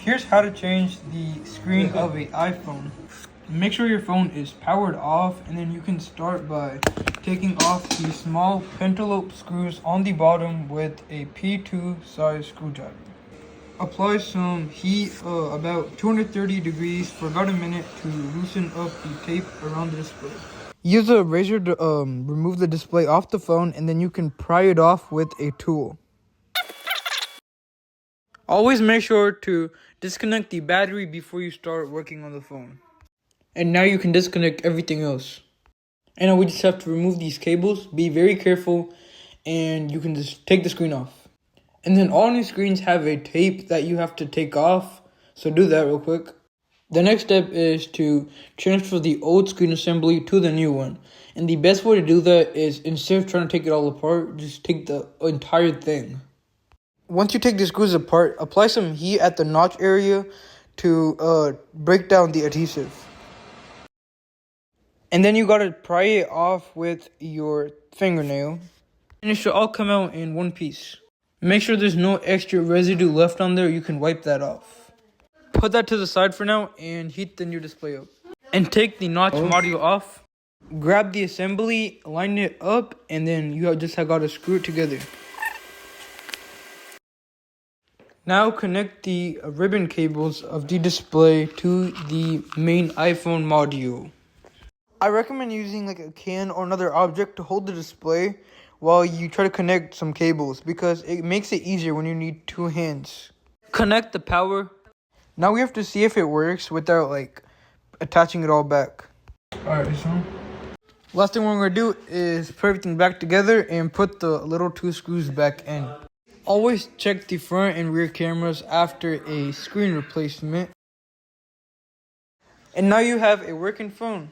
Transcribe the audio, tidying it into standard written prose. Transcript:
Here's how to change the screen of an iPhone. Make sure your phone is powered off, and then you can start by taking off the small pentalobe screws on the bottom with a P2 size screwdriver. Apply some heat about 230 degrees for about a minute to loosen up the tape around the display. Use a razor to remove the display off the phone, and then you can pry it off with a tool. Always make sure to disconnect the battery before you start working on the phone. And now you can disconnect everything else. And now we just have to remove these cables. Be very careful, and you can just take the screen off. And then all new screens have a tape that you have to take off, so do that real quick. The next step is to transfer the old screen assembly to the new one. And the best way to do that is, instead of trying to take it all apart, just take the entire thing. Once you take the screws apart, apply some heat at the notch area to break down the adhesive. And then you gotta pry it off with your fingernail. And it should all come out in one piece. Make sure there's no extra residue left on there. You can wipe that off. Put that to the side for now and heat the new display up. And take the notch module off. Grab the assembly, line it up, and then you just have got to screw it together. Now connect the ribbon cables of the display to the main iPhone module. I recommend using like a can or another object to hold the display while you try to connect some cables, because it makes it easier when you need two hands. Connect the power. Now we have to see if it works without like attaching it all back. Alright, so last thing we're going to do is put everything back together and put the little two screws back in. Always check the front and rear cameras after a screen replacement. And now you have a working phone.